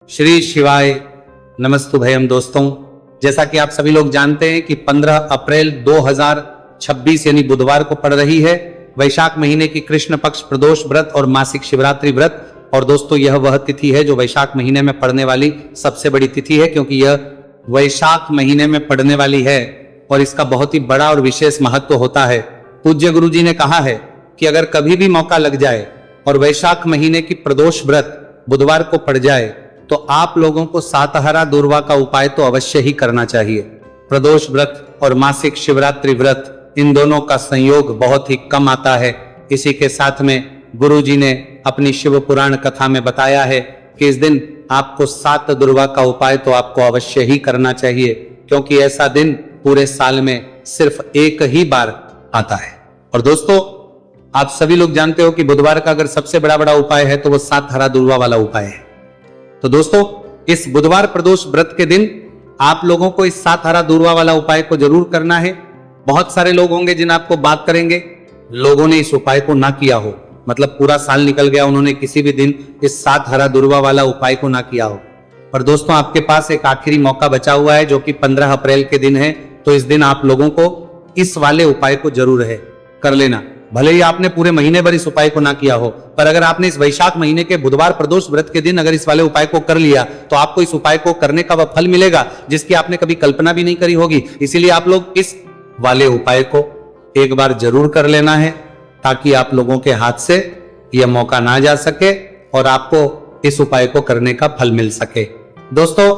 श्री शिवाय नमस्तुभयम। दोस्तों, जैसा कि आप सभी लोग जानते हैं कि 15 अप्रैल 2026 यानी बुधवार को पड़ रही है वैशाख महीने की कृष्ण पक्ष प्रदोष व्रत और मासिक शिवरात्रि व्रत। और दोस्तों, यह वह तिथि है जो वैशाख महीने में पड़ने वाली सबसे बड़ी तिथि है, क्योंकि यह वैशाख महीने में पड़ने वाली है और इसका बहुत ही बड़ा और विशेष महत्व होता है। पूज्य गुरु जी ने कहा है कि अगर कभी भी मौका लग जाए और वैशाख महीने की प्रदोष व्रत बुधवार को पड़ जाए तो आप लोगों को सातहरा दूर्वा का उपाय तो अवश्य ही करना चाहिए। प्रदोष व्रत और मासिक शिवरात्रि व्रत, इन दोनों का संयोग बहुत ही कम आता है। इसी के साथ में गुरु जी ने अपनी शिव पुराण कथा में बताया है कि इस दिन आपको 7 दुर्वा का उपाय तो आपको अवश्य ही करना चाहिए, क्योंकि ऐसा दिन पूरे साल में सिर्फ एक ही बार आता है। और दोस्तों, आप सभी लोग जानते हो कि बुधवार का अगर सबसे बड़ा उपाय है तो वो 7 हरा दुर्वा वाला उपाय है। तो दोस्तों, इस बुधवार प्रदोष व्रत के दिन आप लोगों को इस 7 हरा दूर्वा वाला उपाय को जरूर करना है। बहुत सारे लोग होंगे जिन आपको बात करेंगे, लोगों ने इस उपाय को ना किया हो, मतलब पूरा साल निकल गया, उन्होंने किसी भी दिन इस 7 हरा दूर्वा वाला उपाय को ना किया हो। पर दोस्तों, आपके पास एक आखिरी मौका बचा हुआ है जो कि 15 अप्रैल के दिन है। तो इस दिन आप लोगों को इस वाले उपाय को जरूर है कर लेना। भले ही आपने पूरे महीने भर इस उपाय को ना किया हो, पर अगर आपने इस वैशाख महीने के बुधवार प्रदोष व्रत के दिन अगर इस वाले उपाय को कर लिया तो आपको इस उपाय को करने का वह फल मिलेगा जिसकी आपने कभी कल्पना भी नहीं करी होगी। इसीलिए आप लोग इस वाले उपाय को एक बार जरूर कर लेना है, ताकि आप लोगों के हाथ से यह मौका ना जा सके और आपको इस उपाय को करने का फल मिल सके। दोस्तों,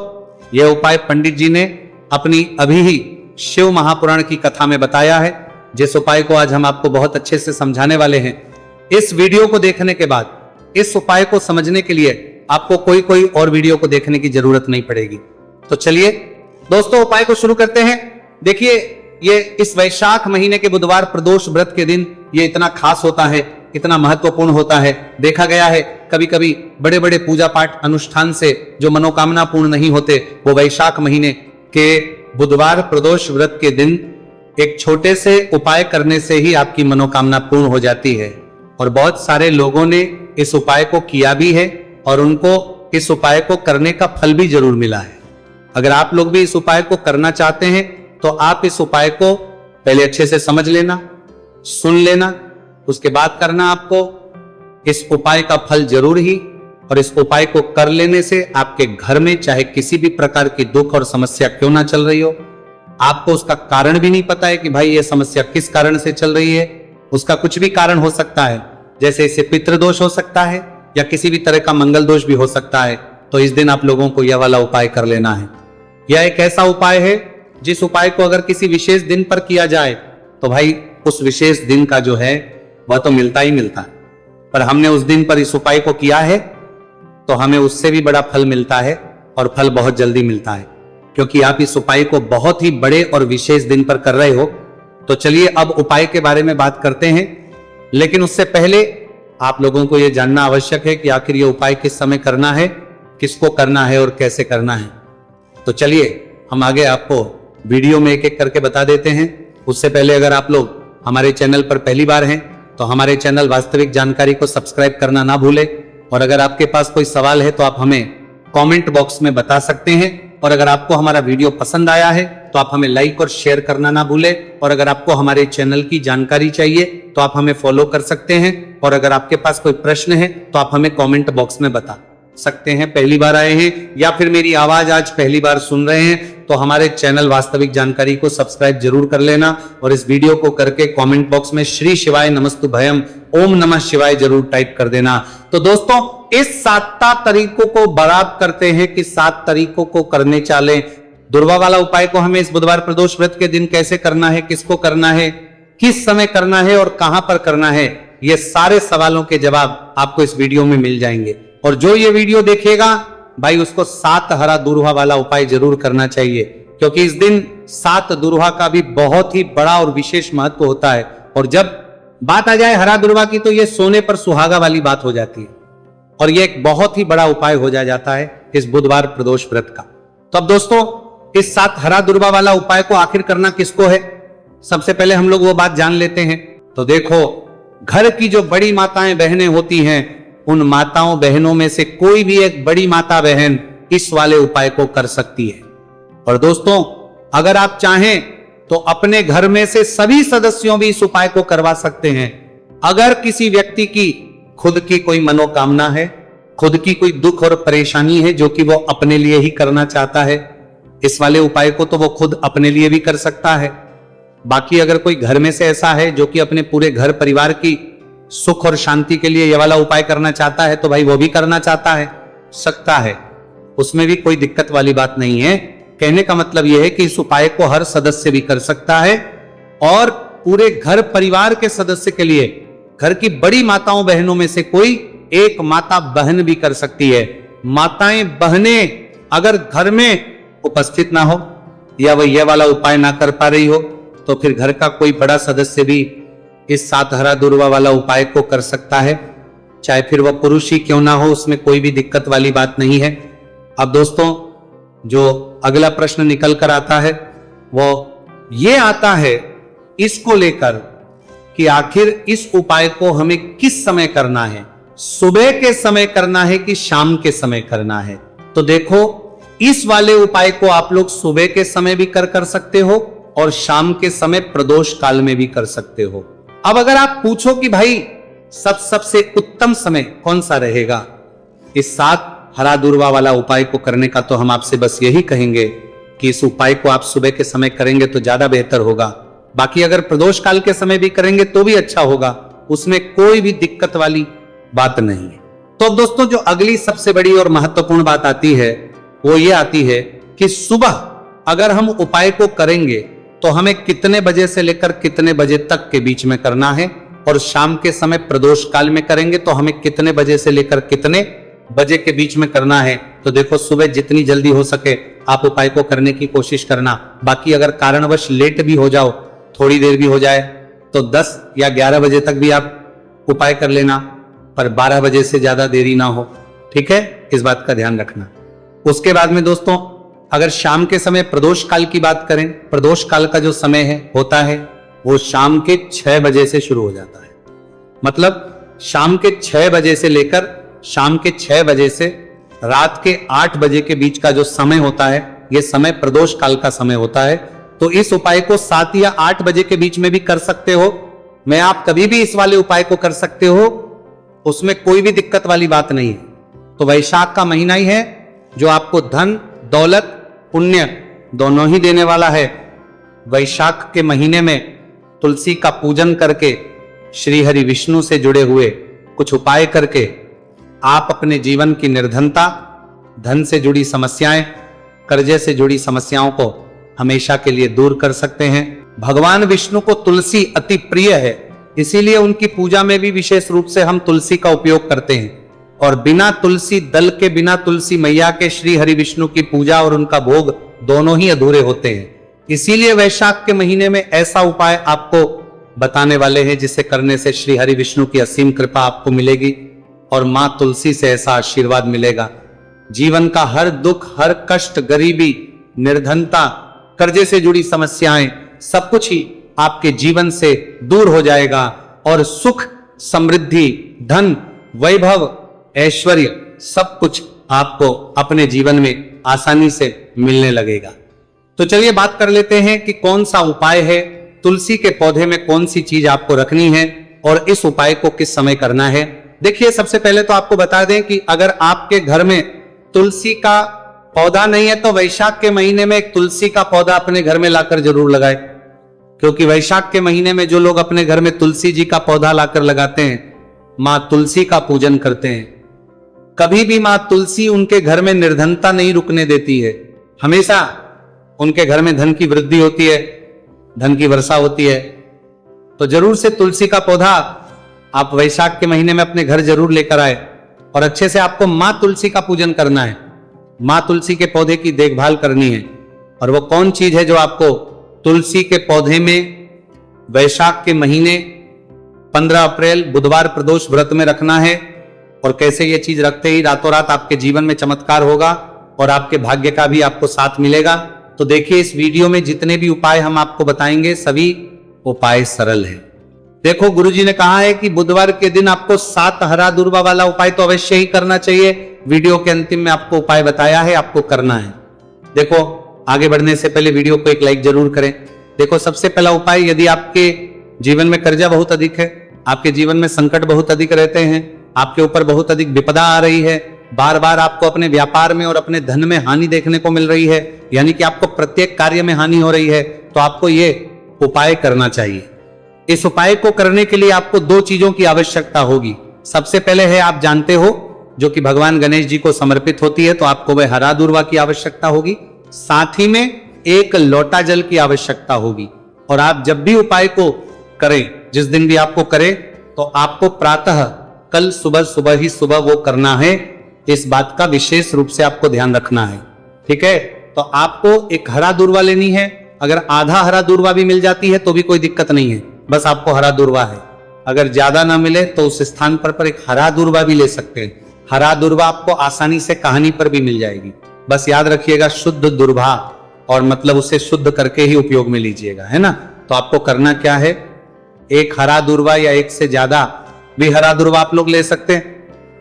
यह उपाय पंडित जी ने अपनी अभी ही शिव महापुराण की कथा में बताया है, जिस उपाय को आज हम आपको बहुत अच्छे से समझाने वाले हैं। इस वीडियो को देखने के बाद इस उपाय को समझने के लिए आपको कोई और वीडियो को देखने की जरूरत नहीं पड़ेगी। तो चलिए दोस्तों, उपाय को शुरू करते हैं। देखिए, ये इस वैशाख महीने के बुधवार प्रदोष व्रत के दिन ये इतना खास होता है, इतना महत्वपूर्ण होता है। देखा गया है कभी कभी बड़े बड़े पूजा पाठ अनुष्ठान से जो मनोकामना पूर्ण नहीं होते, वो वैशाख महीने के बुधवार प्रदोष व्रत के दिन एक छोटे से उपाय करने से ही आपकी मनोकामना पूर्ण हो जाती है। और बहुत सारे लोगों ने इस उपाय को किया भी है और उनको इस उपाय को करने का फल भी जरूर मिला है। अगर आप लोग भी इस उपाय को करना चाहते हैं तो आप इस उपाय को पहले अच्छे से समझ लेना, सुन लेना, उसके बाद करना। आपको इस उपाय का फल जरूर ही, और इस उपाय को कर लेने से आपके घर में चाहे किसी भी प्रकार की दुख और समस्या क्यों ना चल रही हो, आपको उसका कारण भी नहीं पता है कि भाई ये समस्या किस कारण से चल रही है, उसका कुछ भी कारण हो सकता है। जैसे इसे पितृदोष हो सकता है या किसी भी तरह का मंगल दोष भी हो सकता है। तो इस दिन आप लोगों को यह वाला उपाय कर लेना है। यह एक ऐसा उपाय है जिस उपाय को अगर किसी विशेष दिन पर किया जाए तो भाई उस विशेष दिन का जो है वह तो मिलता ही मिलता है। पर हमने उस दिन पर इस उपाय को किया है तो हमें उससे भी बड़ा फल मिलता है, और फल बहुत जल्दी मिलता है, क्योंकि आप इस उपाय को बहुत ही बड़े और विशेष दिन पर कर रहे हो। तो चलिए अब उपाय के बारे में बात करते हैं, लेकिन उससे पहले आप लोगों को यह जानना आवश्यक है कि आखिर यह उपाय किस समय करना है, किसको करना है और कैसे करना है। तो चलिए हम आगे आपको वीडियो में एक एक करके बता देते हैं। उससे पहले अगर आप लोग हमारे चैनल पर पहली बार हैं तो हमारे चैनल वास्तविक जानकारी को सब्सक्राइब करना ना भूलें। और अगर आपके पास कोई सवाल है तो आप हमें कमेंट बॉक्स में बता सकते हैं। और अगर आपको हमारा वीडियो पसंद आया है तो आप हमें लाइक और शेयर करना ना भूलें। और अगर आपको हमारे चैनल की जानकारी चाहिए तो आप हमें फॉलो कर सकते हैं। और अगर आपके पास कोई प्रश्न है तो आप हमें कमेंट बॉक्स में बता सकते हैं। पहली बार आए हैं या फिर मेरी आवाज आज पहली बार सुन रहे हैं तो हमारे चैनल वास्तविक जानकारी को सब्सक्राइब जरूर कर लेना, और इस वीडियो को करके कमेंट बॉक्स में श्री शिवाय नमस्तुभयम ओम नमः शिवाय जरूर टाइप कर देना। तो दोस्तों, इस 7 तरीकों को बराबर करते हैं कि 7 तरीकों को करने चाले। दुर्वा वाला उपाय को हमें इस बुधवार प्रदोष व्रत के दिन कैसे करना है, किसको करना है, किस समय करना है और कहां पर करना है, ये सारे सवालों के जवाब आपको इस वीडियो में मिल जाएंगे। और जो ये वीडियो देखेगा भाई उसको 7 हरा दूर्वा वाला उपाय जरूर करना चाहिए, क्योंकि इस दिन 7 दूर्वा का भी बहुत ही बड़ा और विशेष महत्व होता है। और जब बात आ जाए हरा दूर्वा की तो ये सोने पर सुहागा वाली बात हो जाती है, और ये एक बहुत ही बड़ा उपाय हो जाता है इस बुधवार प्रदोष व्रत का। तो अब दोस्तों, इस 7 हरा दूर्वा वाला उपाय को आखिर करना किसको है, सबसे पहले हम लोग वो बात जान लेते हैं। तो देखो, घर की जो बड़ी माताएं बहनें होती हैं, उन माताओं बहनों में से कोई भी एक बड़ी माता बहन इस वाले उपाय को कर सकती है। और दोस्तों, अगर आप चाहें तो अपने घर में से सभी सदस्यों भी इस उपाय को करवा सकते हैं। अगर किसी व्यक्ति की खुद की कोई मनोकामना है, खुद की कोई दुख और परेशानी है जो कि वो अपने लिए ही करना चाहता है, इस वाले उपाय को तो वो खुद अपने लिए भी कर सकता है। बाकी अगर कोई घर में से ऐसा है जो कि अपने पूरे घर परिवार की सुख और शांति के लिए ये वाला उपाय करना चाहता है, तो भाई वो भी करना चाहता है, सकता है, उसमें भी कोई दिक्कत वाली बात नहीं है। कहने का मतलब यह है कि इस उपाय को हर सदस्य भी कर सकता है और पूरे घर परिवार के सदस्य के लिए घर की बड़ी माताओं बहनों में से कोई एक माता बहन भी कर सकती है। माताएं बहनें अगर घर में उपस्थित ना हो या वह यह वाला उपाय ना कर पा रही हो, तो फिर घर का कोई बड़ा सदस्य भी इस 7 हरा दूर्वा वाला उपाय को कर सकता है, चाहे फिर वह पुरुष ही क्यों ना हो, उसमें कोई भी दिक्कत वाली बात नहीं है। अब दोस्तों, जो अगला प्रश्न निकल कर आता है वो ये आता है इसको लेकर कि आखिर इस उपाय को हमें किस समय करना है, सुबह के समय करना है कि शाम के समय करना है। तो देखो, इस वाले उपाय को आप लोग सुबह के समय भी कर सकते हो और शाम के समय प्रदोष काल में भी कर सकते हो। अब अगर आप पूछो कि भाई सबसे उत्तम समय कौन सा रहेगा इस 7 हरा दूर्वा वाला उपाय को करने का, तो हम आपसे बस यही कहेंगे कि इस उपाय को आप सुबह के समय करेंगे तो ज्यादा बेहतर होगा। बाकी अगर प्रदोष काल के समय भी करेंगे तो भी अच्छा होगा, उसमें कोई भी दिक्कत वाली बात नहीं है। तो अब दोस्तों, जो अगली सबसे बड़ी और महत्वपूर्ण बात आती है वो ये आती है कि सुबह अगर हम उपाय को करेंगे तो हमें कितने बजे से लेकर कितने बजे तक के बीच में करना है, और शाम के समय प्रदोष काल में करेंगे तो हमें कितने बजे से लेकर कितने बजे के बीच में करना है। तो देखो, सुबह जितनी जल्दी हो सके आप उपाय को करने की कोशिश करना। बाकी अगर कारणवश लेट भी हो जाओ, थोड़ी देर भी हो जाए, तो 10 या 11 बजे तक भी आप उपाय कर लेना, पर 12 बजे से ज्यादा देरी ना हो, ठीक है, इस बात का ध्यान रखना। उसके बाद में दोस्तों, अगर शाम के समय प्रदोष काल की बात करें, प्रदोष काल का जो समय है होता है वो शाम के 6 बजे से शुरू हो जाता है। मतलब शाम के 6 बजे से लेकर शाम के 6 बजे से रात के 8 बजे के बीच का जो समय होता है, यह समय प्रदोष काल का समय होता है। तो इस उपाय को 7 या 8 बजे के बीच में भी कर सकते हो। मैं आप कभी भी इस वाले उपाय को कर सकते हो, उसमें कोई भी दिक्कत वाली बात नहीं है। तो वैशाख का महीना ही है जो आपको धन, दौलत, पुण्य दोनों ही देने वाला है। वैशाख के महीने में तुलसी का पूजन करके, श्री हरि विष्णु से जुड़े हुए कुछ उपाय करके आप अपने जीवन की निर्धनता, धन से जुड़ी समस्याएं, कर्जे से जुड़ी समस्याओं को हमेशा के लिए दूर कर सकते हैं। भगवान विष्णु को तुलसी अति प्रिय है, इसीलिए उनकी पूजा में भी विशेष रूप से हम तुलसी का उपयोग करते हैं। और बिना तुलसी दल के, बिना तुलसी मैया के श्री हरि विष्णु की पूजा और उनका भोग दोनों ही अधूरे होते हैं। इसीलिए वैशाख के महीने में ऐसा उपाय आपको बताने वाले हैं जिसे करने से श्री हरि विष्णु की असीम कृपा आपको मिलेगी और मां तुलसी से ऐसा आशीर्वाद मिलेगा। जीवन का हर दुख, हर कष्ट, गरीबी, निर्धनता, कर्जे से जुड़ी समस्याएं, सब कुछ ही आपके जीवन से दूर हो जाएगा और सुख, समृद्धि, धन, वैभव, ऐश्वर्य सब कुछ आपको अपने जीवन में आसानी से मिलने लगेगा। तो चलिए बात कर लेते हैं कि कौन सा उपाय है, तुलसी के पौधे में कौन सी चीज आपको रखनी है और इस उपाय को किस समय करना है। देखिए, सबसे पहले तो आपको बता दें कि अगर आपके घर में तुलसी का पौधा नहीं है तो वैशाख के महीने में एक तुलसी का पौधा अपने घर में लाकर जरूर लगाए, क्योंकि वैशाख के महीने में जो लोग अपने घर में तुलसी जी का पौधा लाकर लगाते हैं, मां तुलसी का पूजन करते हैं। कभी भी मां तुलसी उनके घर में निर्धनता नहीं रुकने देती है, हमेशा उनके घर में धन की वृद्धि होती है, धन की वर्षा होती है। तो जरूर से तुलसी का पौधा आप वैशाख के महीने में अपने घर जरूर लेकर आए और अच्छे से आपको मां तुलसी का पूजन करना है, मां तुलसी के पौधे की देखभाल करनी है। और वो कौन चीज है जो आपको तुलसी के पौधे में वैशाख के महीने 15 अप्रैल बुधवार प्रदोष व्रत में रखना है, और कैसे ये चीज रखते ही रातों रात आपके जीवन में चमत्कार होगा और आपके भाग्य का भी आपको साथ मिलेगा। तो देखिए, इस वीडियो में जितने भी उपाय हम आपको बताएंगे सभी उपाय सरल है, देखो गुरुजी ने कहा है कि बुधवार के दिन आपको 7 हरा दूर्वा वाला उपाय तो अवश्य ही करना चाहिए। वीडियो के अंतिम में आपको उपाय बताया है, आपको करना है। देखो आगे बढ़ने से पहले वीडियो को एक लाइक जरूर करें। देखो सबसे पहला उपाय, यदि आपके जीवन में कर्जा बहुत अधिक है, आपके जीवन में संकट बहुत अधिक रहते हैं, आपके ऊपर बहुत अधिक विपदा आ रही है, बार बार आपको अपने व्यापार में और अपने धन में हानि देखने को मिल रही है, यानी कि आपको प्रत्येक कार्य में हानि हो रही है, तो आपको ये उपाय करना चाहिए। इस उपाय को करने के लिए आपको 2 चीजों की आवश्यकता होगी। सबसे पहले है, आप जानते हो, जो कि भगवान गणेश जी को समर्पित होती है, तो आपको वह हरा दूर्वा की आवश्यकता होगी। साथ ही में 1 लोटा जल की आवश्यकता होगी। और आप जब भी उपाय को करें, जिस दिन भी आपको करें, तो आपको प्रातः कल सुबह ही सुबह वो करना है। इस बात का विशेष रूप से आपको ध्यान रखना है, ठीक है। तो आपको एक हरा दूर्वा लेनी है। अगर आधा हरा दूर्वा भी मिल जाती है तो भी कोई दिक्कत नहीं है, बस आपको हरा दूर्वा है। अगर ज्यादा ना मिले तो उस स्थान पर एक हरा दूर्वा भी ले सकते हैं। हरा दूर्वा आपको आसानी से कहानी पर भी मिल जाएगी। बस याद रखिएगा, शुद्ध दूर्वा, और मतलब उसे शुद्ध करके ही उपयोग में लीजिएगा, है ना। तो आपको करना क्या है, 1 हरा दूर्वा या 1 से ज्यादा भी हरा दूर्वा आप लोग ले सकते हैं।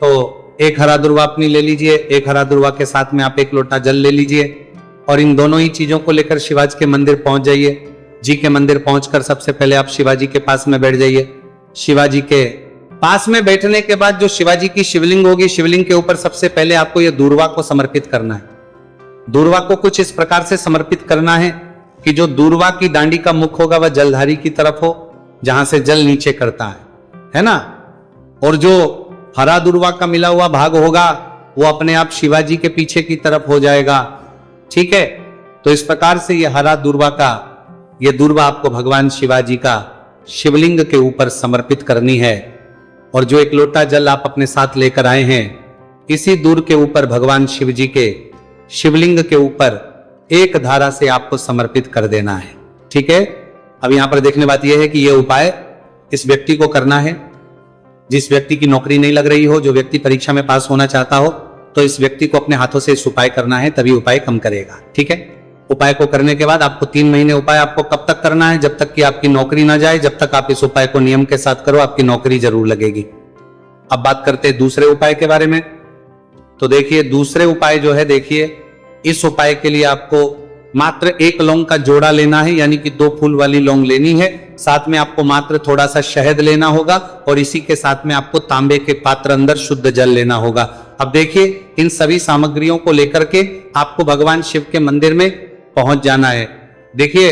तो 1 हरा दूर्वा अपनी ले लीजिए, 1 हरा दूर्वा के साथ में आप 1 लोटा जल ले लीजिए, और इन दोनों ही चीजों को लेकर शिवाजी के मंदिर पहुंच जाइए। जी के मंदिर पहुंचकर सबसे पहले आप शिवाजी के पास में बैठ जाइए। शिवाजी के पास में बैठने के बाद जो शिवाजी की शिवलिंग होगी, शिवलिंग के ऊपर सबसे पहले आपको यह दूर्वा को समर्पित करना है। दूर्वा को कुछ इस प्रकार से समर्पित करना है कि जो दूर्वा की डांडी का मुख होगा वह जलधारी की तरफ हो, जहां से जल नीचे करता है ना। और जो हरा दूर्वा का मिला हुआ भाग होगा वो अपने आप शिवाजी के पीछे की तरफ हो जाएगा, ठीक है। तो इस प्रकार से ये हरा दूर्वा का ये दूर्वा आपको भगवान शिवाजी का शिवलिंग के ऊपर समर्पित करनी है। और जो 1 लोटा जल आप अपने साथ लेकर आए हैं, इसी दूर के ऊपर भगवान शिव जी के शिवलिंग के ऊपर 1 धारा से आपको समर्पित कर देना है, ठीक है। अब यहां पर देखने बात यह है कि यह उपाय इस व्यक्ति को करना है जिस व्यक्ति की नौकरी नहीं लग रही हो, जो व्यक्ति परीक्षा में पास होना चाहता हो, तो इस व्यक्ति को अपने हाथों से इस उपाय करना है, तभी उपाय कम करेगा, ठीक है। उपाय को करने के बाद आपको 3 महीने उपाय आपको कब तक करना है, जब तक कि आपकी नौकरी ना जाए। जब तक आप इस उपाय को नियम के साथ करो, आपकी नौकरी जरूर लगेगी। अब बात करते हैं दूसरे उपाय के बारे में। तो देखिए दूसरे उपाय जो है, देखिए इस उपाय के लिए आपको मात्र 1 लौंग का जोड़ा लेना है, यानी कि 2 फूल वाली लौंग लेनी है। साथ में आपको मात्र थोड़ा सा शहद लेना होगा, और इसी के साथ में आपको तांबे के पात्र अंदर शुद्ध जल लेना होगा। अब देखिए इन सभी सामग्रियों को लेकर के आपको भगवान शिव के मंदिर में पहुंच जाना है। देखिए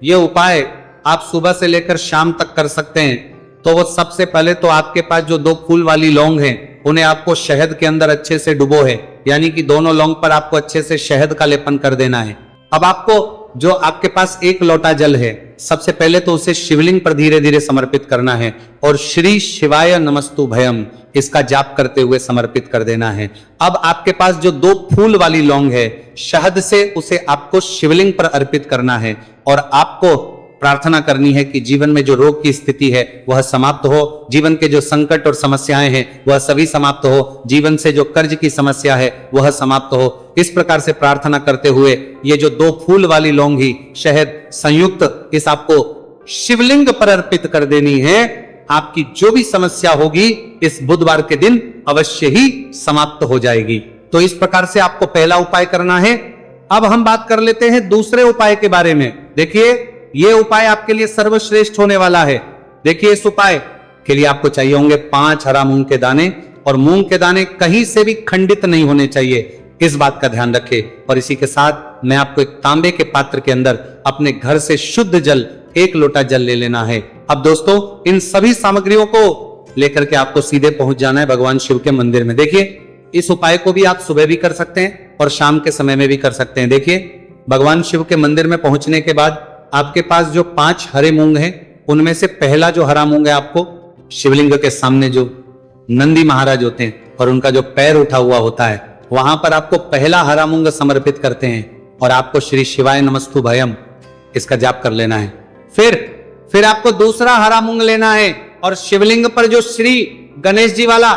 ये उपाय आप सुबह से लेकर शाम तक कर सकते हैं। तो वो सबसे पहले तो आपके पास जो 2 फूल वाली लौंग हैं, उन्हें आपको शहद के अंदर अच्छे से डुबो है, यानी कि दोनों लौंग पर आपको अच्छे से शहद का लेपन कर देना है। अब आपको जो आपके पास 1 लोटा जल है, सबसे पहले तो उसे शिवलिंग पर धीरे धीरे समर्पित करना है, और श्री शिवाय नमस्तु भयम इसका जाप करते हुए समर्पित कर देना है। अब आपके पास जो 2 फूल वाली लौंग है, शहद से उसे आपको शिवलिंग पर अर्पित करना है, और आपको प्रार्थना करनी है कि जीवन में जो रोग की स्थिति है वह समाप्त हो, जीवन के जो संकट और समस्याएं हैं वह सभी समाप्त हो, जीवन से जो कर्ज की समस्या है वह समाप्त हो। इस प्रकार से प्रार्थना करते हुए ये जो 2 फूल वाली लौंग ही शहद संयुक्त इस आपको शिवलिंग पर अर्पित कर देनी है। आपकी जो भी समस्या होगी इस बुधवार के दिन अवश्य ही समाप्त हो जाएगी। तो इस प्रकार से आपको पहला उपाय करना है। अब हम बात कर लेते हैं दूसरे उपाय के बारे में। देखिए ये उपाय आपके लिए सर्वश्रेष्ठ होने वाला है। देखिए इस उपाय के लिए आपको चाहिए होंगे 5 हरा मूंग के दाने, और मूंग के दाने कहीं से भी खंडित नहीं होने चाहिए, इस बात का ध्यान रखें। और इसी के साथ मैं आपको एक तांबे के पात्र के अंदर अपने घर से शुद्ध जल 1 लोटा जल ले लेना है। अब दोस्तों इन सभी सामग्रियों को लेकर के आपको सीधे पहुंच जाना है भगवान शिव के मंदिर में। देखिए इस उपाय को भी आप सुबह भी कर सकते हैं और शाम के समय में भी कर सकते हैं। देखिए भगवान शिव के मंदिर में पहुंचने के बाद आपके पास जो 5 हरे मूंग हैं, उनमें से पहला जो हरा मूंग है आपको शिवलिंग के सामने जो नंदी महाराज होते हैं और उनका जो पैर उठा हुआ होता है, वहां पर आपको पहला हरा मूंग समर्पित करते हैं, और आपको श्री शिवाय नमस्तु भयम इसका जाप कर लेना है। फिर आपको दूसरा हरा मूंग लेना है, और शिवलिंग पर जो श्री गणेश जी वाला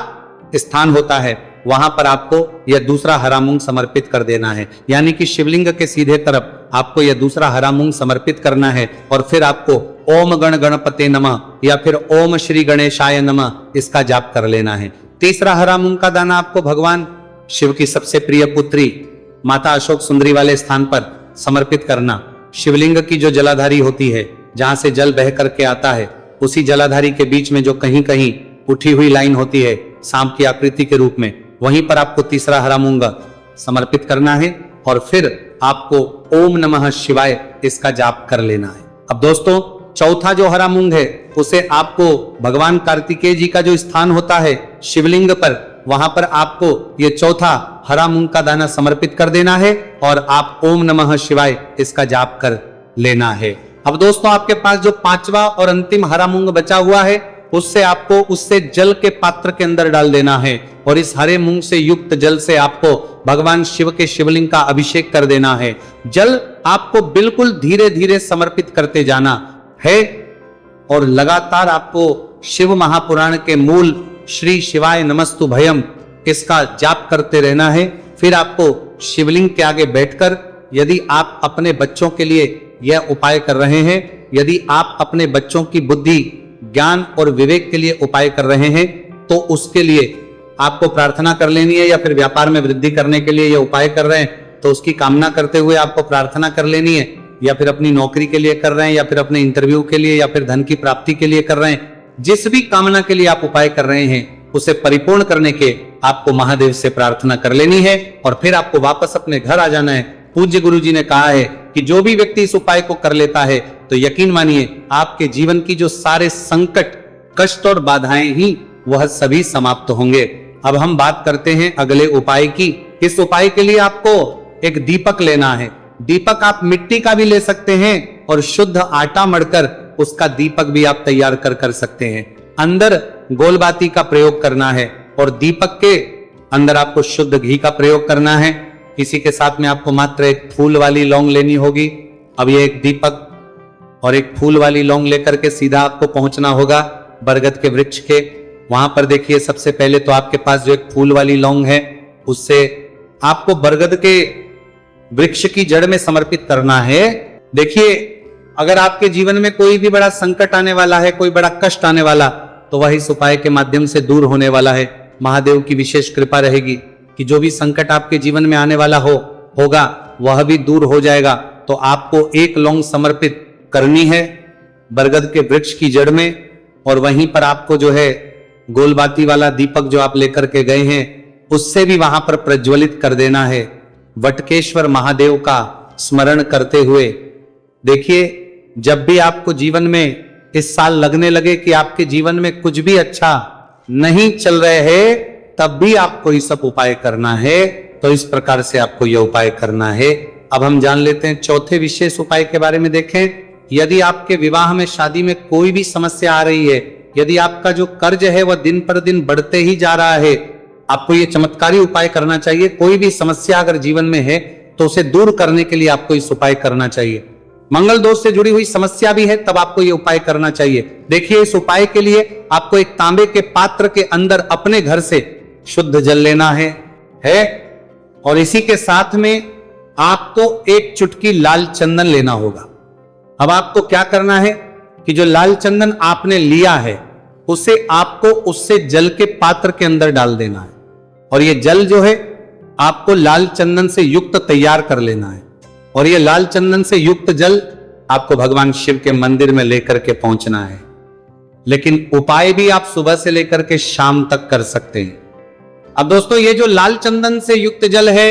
स्थान होता है वहां पर आपको यह दूसरा हरा मूंग समर्पित कर देना है। यानी कि शिवलिंग के सीधे तरफ आपको यह दूसरा हरा मूंग समर्पित करना है, और फिर आपको ओम गण गणपते नमः या फिर ओम श्री गणेशाय नमः इसका जाप कर लेना है। तीसरा हरा मूंग का दाना आपको भगवान शिव की सबसे प्रिय पुत्री माता अशोक सुंदरी वाले स्थान पर समर्पित करना। शिवलिंग की जो जलाधारी होती है, जहां से जल बह करके आता है, उसी जलाधारी के बीच में जो कहीं कहीं उठी हुई लाइन होती है सांप की आकृति के रूप में, वहीं पर आपको तीसरा हरा मूंगा समर्पित करना है और फिर आपको ओम नमः शिवाय इसका जाप कर लेना है। अब दोस्तों, चौथा जो हरा मूंग है उसे आपको भगवान कार्तिकेय जी का जो स्थान होता है शिवलिंग पर, वहां पर आपको ये चौथा हरा मूंग का दाना समर्पित कर देना है और आप ओम नमः शिवाय इसका जाप कर लेना है। अब दोस्तों, आपके पास जो पांचवा और अंतिम हरा मूंग बचा हुआ है उससे जल के पात्र के अंदर डाल देना है और इस हरे मूंग से युक्त जल से आपको भगवान शिव के शिवलिंग का अभिषेक कर देना है। जल आपको बिल्कुल धीरे धीरे समर्पित करते जाना है और लगातार आपको शिव महापुराण के मूल श्री शिवाय नमस्तु भयम इसका जाप करते रहना है। फिर आपको शिवलिंग के आगे बैठकर, यदि आप अपने बच्चों के लिए यह उपाय कर रहे हैं, यदि आप अपने बच्चों की बुद्धि, ज्ञान और विवेक के लिए उपाय कर रहे हैं, तो उसके लिए आपको प्रार्थना कर लेनी है, या फिर व्यापार में वृद्धि करने के लिए यह उपाय कर रहे हैं तो उसकी कामना करते हुए आपको प्रार्थना कर लेनी है, या फिर अपनी नौकरी के लिए कर रहे हैं, या फिर अपने इंटरव्यू के लिए, या फिर धन की प्राप्ति के लिए कर रहे हैं। जिस भी कामना के लिए आप उपाय कर रहे हैं उसे परिपूर्ण करने के आपको महादेव से प्रार्थना कर लेनी है और फिर आपको वापस अपने घर आ जाना है। पूज्य गुरु जी ने कहा है कि जो भी व्यक्ति इस उपाय को कर लेता है तो यकीन मानिए आपके जीवन की जो सारे संकट, कष्ट और बाधाएं ही वह सभी समाप्त होंगे। अब हम बात करते हैं अगले उपाय की। इस उपाय के लिए आपको एक दीपक लेना है। दीपक आप मिट्टी का भी ले सकते हैं और शुद्ध आटा मढ़कर उसका दीपक भी आप तैयार कर सकते हैं। अंदर गोलबाती का प्रयोग करना है और दीपक के अंदर आपको शुद्ध घी का प्रयोग करना है। इसी के साथ में आपको मात्र एक फूल वाली लौंग लेनी होगी। अब ये एक दीपक और एक फूल वाली लौंग लेकर के सीधा आपको पहुंचना होगा बरगद के वृक्ष के। वहां पर देखिए, सबसे पहले तो आपके पास जो एक फूल वाली लौंग है उससे आपको बरगद के वृक्ष की जड़ में समर्पित करना है। देखिए, अगर आपके जीवन में कोई भी बड़ा संकट आने वाला है, कोई बड़ा कष्ट आने वाला, तो वह इस उपाय के माध्यम से दूर होने वाला है। महादेव की विशेष कृपा रहेगी कि जो भी संकट आपके जीवन में आने वाला होगा वह भी दूर हो जाएगा। तो आपको एक लौंग समर्पित करनी है बरगद के वृक्ष की जड़ में और वहीं पर आपको जो है गोलबाती वाला दीपक जो आप लेकर के गए हैं उससे भी वहां पर प्रज्वलित कर देना है, वटकेश्वर महादेव का स्मरण करते हुए। देखिए, जब भी आपको जीवन में इस साल लगने लगे कि आपके जीवन में कुछ भी अच्छा नहीं चल रहे हैं, तब भी आपको ये सब उपाय करना है। तो इस प्रकार से आपको यह उपाय करना है। अब हम जान लेते हैं चौथे विशेष उपाय के बारे में। देखें, यदि आपके विवाह में, शादी में कोई भी समस्या आ रही है, यदि आपका जो कर्ज है वह दिन पर दिन बढ़ते ही जा रहा है, आपको ये चमत्कारी उपाय करना चाहिए। कोई भी समस्या अगर जीवन में है तो उसे दूर करने के लिए आपको इस उपाय करना चाहिए। मंगल दोष से जुड़ी हुई समस्या भी है तब आपको यह उपाय करना चाहिए। देखिए, इस उपाय के लिए आपको एक तांबे के पात्र के अंदर अपने घर से शुद्ध जल लेना है और इसी के साथ में आपको एक चुटकी लाल चंदन लेना होगा। अब आपको क्या करना है कि जो लाल चंदन आपने लिया है उसे आपको उससे जल के पात्र के अंदर डाल देना है और ये जल जो है आपको लाल चंदन से युक्त तैयार कर लेना है और ये लाल चंदन से युक्त जल आपको भगवान शिव के मंदिर में लेकर के पहुंचना है। लेकिन उपाय भी आप सुबह से लेकर के शाम तक कर सकते हैं। अब दोस्तों, ये जो लाल चंदन से युक्त जल है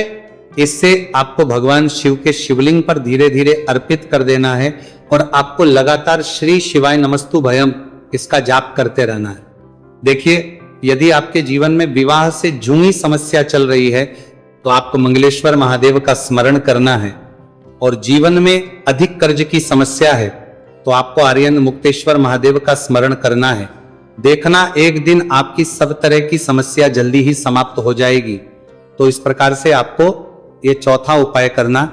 इससे आपको भगवान शिव के शिवलिंग पर धीरे धीरे अर्पित कर देना है और आपको लगातार श्री शिवाय नमस्तु भयम इसका जाप करते रहना है। देखिए, यदि आपके जीवन में विवाह से जुड़ी समस्या चल रही है तो आपको मंगलेश्वर महादेव का स्मरण करना है और जीवन में अधिक कर्ज की समस्या है तो आपको आर्यन मुक्तेश्वर महादेव का स्मरण करना है। देखना, एक दिन आपकी सब तरह की समस्या जल्दी ही समाप्त हो जाएगी। तो इस प्रकार से आपको ये चौथा उपाय करना